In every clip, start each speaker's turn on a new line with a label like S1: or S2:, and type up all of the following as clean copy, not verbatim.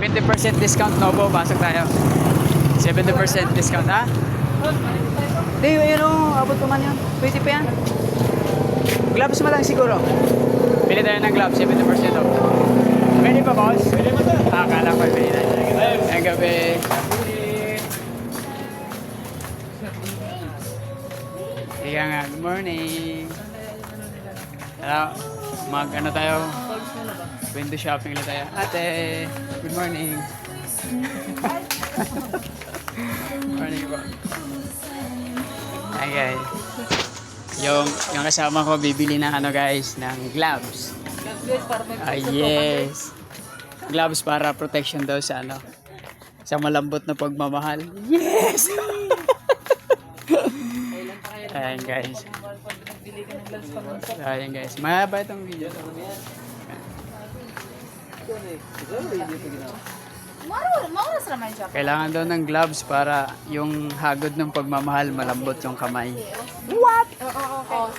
S1: 70% discount, Novo. Pasok tayo. 70% discount, ha? Hindi, yun o. Abot ko man yun. 20 pa yan. Gloves mo lang siguro. Pili tayo ng gloves, 70% off. Pwede pa, boss? Pwede pa ito. Akala ko, pwede na. Ang gabi. Ika nga, good morning. Hello. Mag-ano tayo? Window shopping lang tayo. Ate, good morning. Morning po. Ay guys. Yung kasama ko bibili ng ano guys, ng gloves. Yes. Gloves para protection daw sa ano. Sa malambot na pagmamahal. Yes. Ayan guys. Ayan guys. Mahaba itong video.
S2: Mauras naman siya.
S1: Kailangan daw ng gloves para yung hagod ng pagmamahal malambot yung kamay.
S2: What? Oo,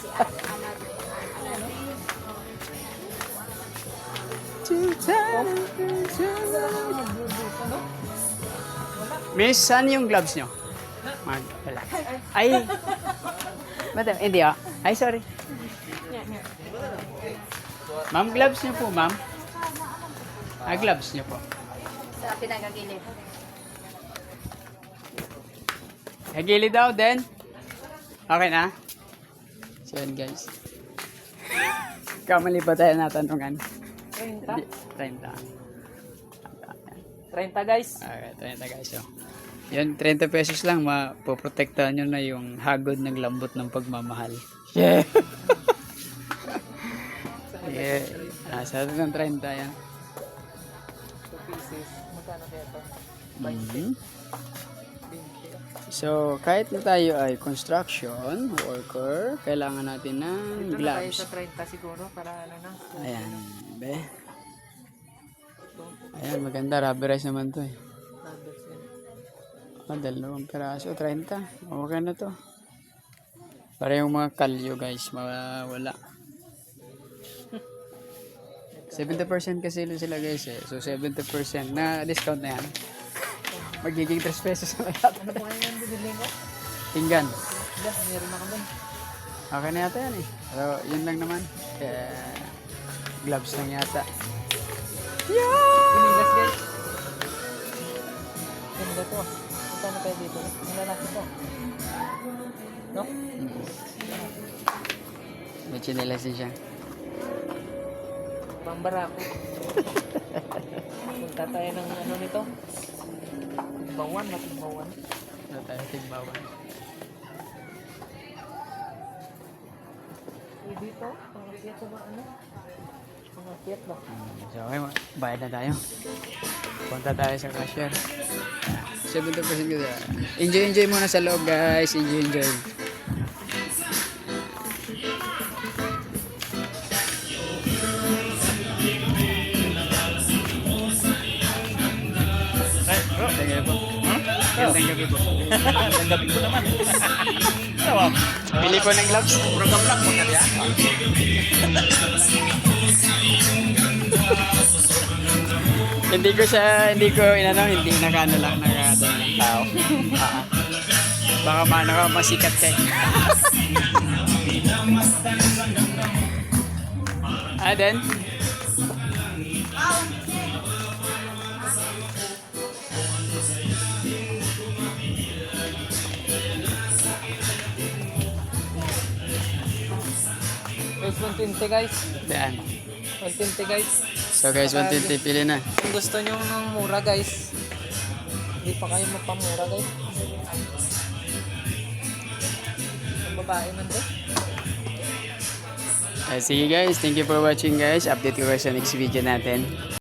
S2: si
S1: Miss, saan yung gloves nyo? Wala. Ay! Madam, hindi ah. Ay, sorry. Ma'am, gloves nyo po, ma'am. Gloves nyo po.
S2: Sa pinagagilid.
S1: Gilid daw, then. Okay na? So, yun guys. Kamali pa tayo natanungan.
S3: 30?
S1: 30.
S3: 30 guys.
S1: Okay, 30 guys. So, yan, 30 pesos lang, mapoprotektahan nyo na yung hagod ng lambot ng pagmamahal. Yeah! Yeah. Nasa ng 30 yan.
S3: 2 pieces. Magkano kaya ito?
S1: So, kahit na tayo ay construction worker, kailangan natin ng
S3: Ito na tayo
S1: gloves.
S3: sa 30 siguro para ano na.
S1: Ayan, be. Ayan, maganda. Rubberized naman to eh.
S3: Numbers yun.
S1: Dalawang piraso, 30. Okay na to. Para yung mga kalyo guys, mawala. 70% kasi sila guys eh. So 70% na discount na yan. Magiging 3 pesos na yata.
S3: Ano po kayo yung bibiling ko?
S1: Tinggan.
S3: Wala, meron ako dun.
S1: Okay na yata yan eh. Pero yun lang naman. Kaya gloves lang yata.
S3: Pinilas guys. Ganda to. Magkano kayo dito? Ang lalaki to. No?
S1: May chinelas din siya.
S3: Bambara ako. Punta tayo ng ano nito. Tigbawan, matigbawan.
S1: Ano tayo tigbawan.
S3: Dito, pangakyat ba ano? Pangakyat ba?
S1: So okay, bayad na tayo. Punta tayo sa cashier. 70% ko dyan. Enjoy muna sa loob guys. Enjoy. Thank you po.
S4: Ang gabi ko naman.
S1: Pili po ng gloves.
S4: Program lang mo na yan.
S1: Hindi ko hindi nakano lang tao. Baka maano ka, masikat ka eh. Then?
S3: Guys, 120 guys.
S1: Then.
S3: 120 guys.
S1: So guys, 120 pili na.
S3: Kung gusto nyo ng mura guys, hindi pa kayo magpamura guys. Ang babae man doon.
S1: Sige guys, thank you for watching guys. Update ko guys sa next video natin.